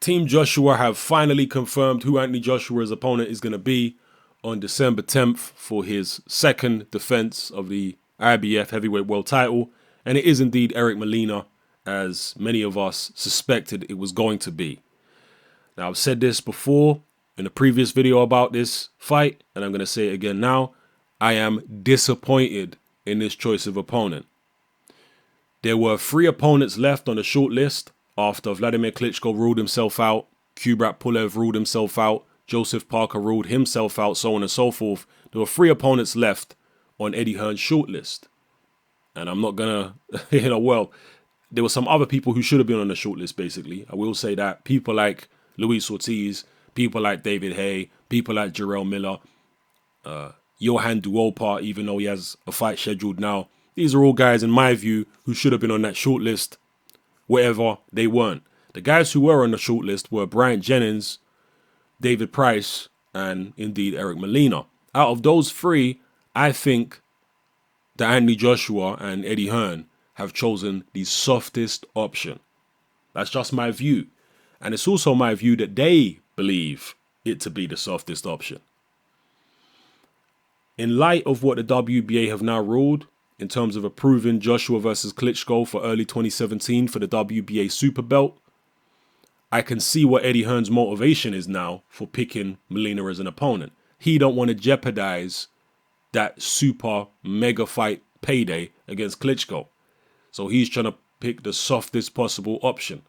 Team Joshua have finally confirmed who Anthony Joshua's opponent is going to be on December 10th for his second defense of the IBF Heavyweight World title. And it is indeed Eric Molina, as many of us suspected it was going to be. Now, I've said this before in a previous video about this fight, and I'm going to say it again now. I am disappointed in this choice of opponent. There were 3 opponents left on the short list after Vladimir Klitschko ruled himself out, Kubrat Pulev ruled himself out, Joseph Parker ruled himself out, so on and so forth. There were 3 opponents left on Eddie Hearn's short list. And I'm not going to, well, there were some other people who should have been on the short list, basically. I will say that. People like Luis Ortiz, people like David Haye, people like Jarrell Miller, Johan Duopa, even though he has a fight scheduled now. These are all guys, in my view, who should have been on that short list, wherever they weren't. The guys who were on the short list were Bryant Jennings, David Price, and indeed Eric Molina. Out of those 3, I think that Anthony Joshua and Eddie Hearn have chosen the softest option. That's just my view. And it's also my view that they believe it to be the softest option. In light of what the WBA have now ruled, in terms of approving Joshua versus Klitschko for early 2017 for the WBA Super Belt, I can see what Eddie Hearn's motivation is now for picking Molina as an opponent. He don't want to jeopardize that super mega fight payday against Klitschko. So he's trying to pick the softest possible option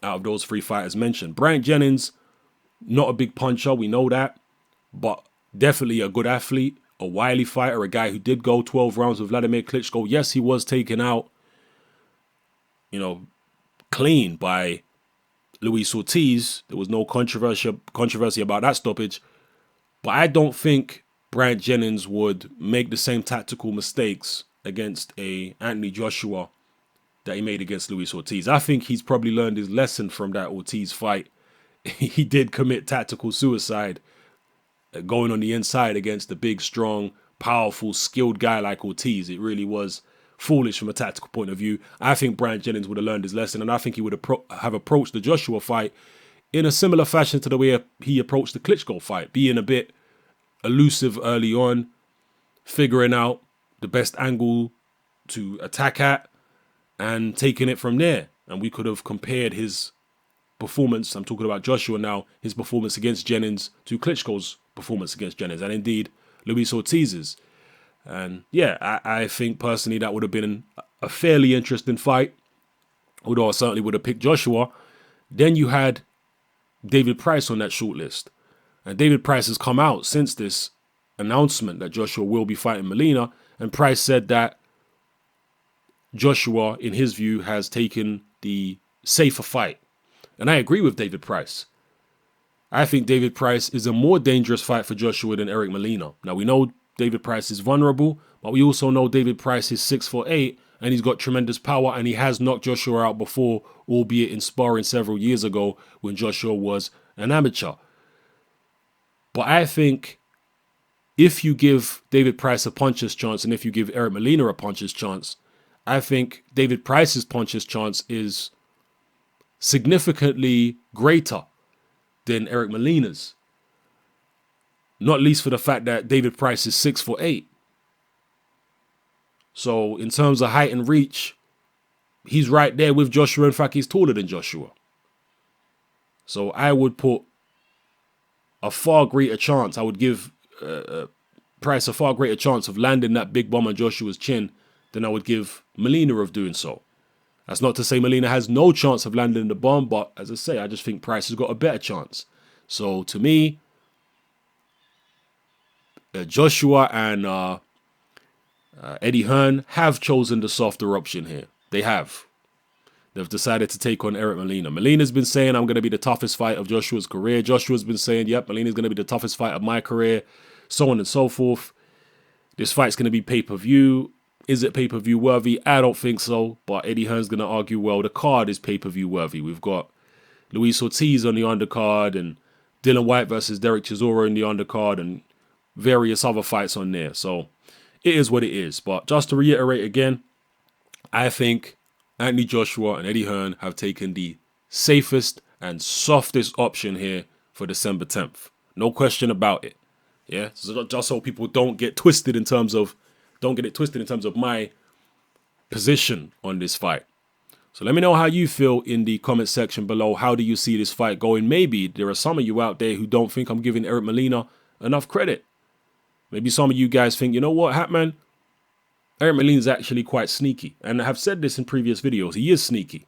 out of those 3 fighters mentioned. Bryant Jennings, not a big puncher, we know that, but definitely a good athlete, a wily fighter, a guy who did go 12 rounds with Vladimir Klitschko. Yes, he was taken out, clean by Luis Ortiz. There was no controversy about that stoppage. But I don't think Bryant Jennings would make the same tactical mistakes against a Anthony Joshua that he made against Luis Ortiz. I think he's probably learned his lesson from that Ortiz fight. He did commit tactical suicide going on the inside against a big, strong, powerful, skilled guy like Ortiz. It really was foolish from a tactical point of view. I think Bryant Jennings would have learned his lesson, and I think he would have approached the Joshua fight in a similar fashion to the way he approached the Klitschko fight, being a bit elusive early on, figuring out the best angle to attack at, and taking it from there. And we could have compared his performance, I'm talking about Joshua now, his performance against Jennings to Klitschko's performance against Jennings, and indeed Luis Ortiz's. And yeah, I think personally that would have been a fairly interesting fight, although I certainly would have picked Joshua. Then you had David Price on that short list. And David Price has come out since this announcement that Joshua will be fighting Molina, and Price said that Joshua, in his view, has taken the safer fight. And I agree with David Price. I think David Price is a more dangerous fight for Joshua than Eric Molina. Now, we know David Price is vulnerable, but we also know David Price is 6'8", and he's got tremendous power, and he has knocked Joshua out before, albeit in sparring several years ago when Joshua was an amateur. But I think if you give David Price a puncher's chance and if you give Eric Molina a puncher's chance, I think David Price's puncher's chance is significantly greater than Eric Molina's. Not least for the fact that David Price is 6'8". So in terms of height and reach, he's right there with Joshua. In fact, he's taller than Joshua. So I would put a far greater chance. I would give Price a far greater chance of landing that big bomb on Joshua's chin than I would give Molina of doing so. That's not to say Molina has no chance of landing the bomb, but as I say, I just think Price has got a better chance. So to me, Joshua and Eddie Hearn have chosen the softer option here. They have. They've decided to take on Eric Molina. Molina's been saying, I'm going to be the toughest fight of Joshua's career. Joshua's been saying, yep, Molina's going to be the toughest fight of my career, so on and so forth. This fight's going to be pay-per-view. Is it pay-per-view worthy? I don't think so, but Eddie Hearn's going to argue, well, the card is pay-per-view worthy. We've got Luis Ortiz on the undercard and Dylan White versus Derek Chisora in the undercard and various other fights on there. So it is what it is. But just to reiterate again, I think Anthony Joshua and Eddie Hearn have taken the safest and softest option here for December 10th. No question about it. Yeah, so just so people don't get twisted in terms of, my position on this fight. So let me know how you feel in the comment section below. How do you see this fight going? Maybe there are some of you out there who don't think I'm giving Eric Molina enough credit. Maybe some of you guys think, you know what, Hatman, Eric Molina is actually quite sneaky. And I have said this in previous videos. He is sneaky.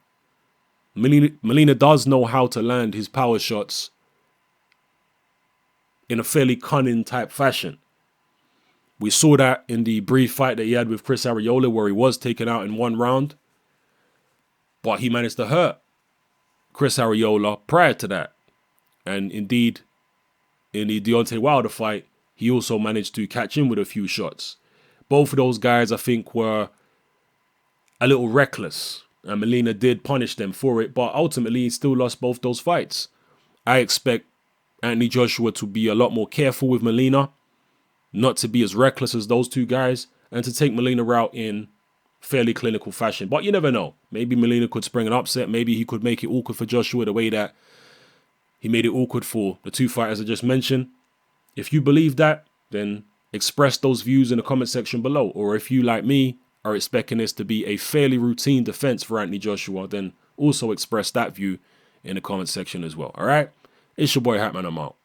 Molina does know how to land his power shots in a fairly cunning type fashion. We saw that in the brief fight that he had with Chris Arreola, where he was taken out in 1 round. But he managed to hurt Chris Arreola prior to that. And indeed, in the Deontay Wilder fight, he also managed to catch him with a few shots. Both of those guys, I think, were a little reckless. And Molina did punish them for it. But ultimately, he still lost both those fights. I expect Anthony Joshua to be a lot more careful with Molina, not to be as reckless as those two guys, and to take Molina out in fairly clinical fashion. But you never know. Maybe Molina could spring an upset. Maybe he could make it awkward for Joshua the way that he made it awkward for the two fighters I just mentioned. If you believe that, then express those views in the comment section below. Or if you, like me, are expecting this to be a fairly routine defense for Anthony Joshua, then also express that view in the comment section as well. All right? It's your boy Hatman. I'm out.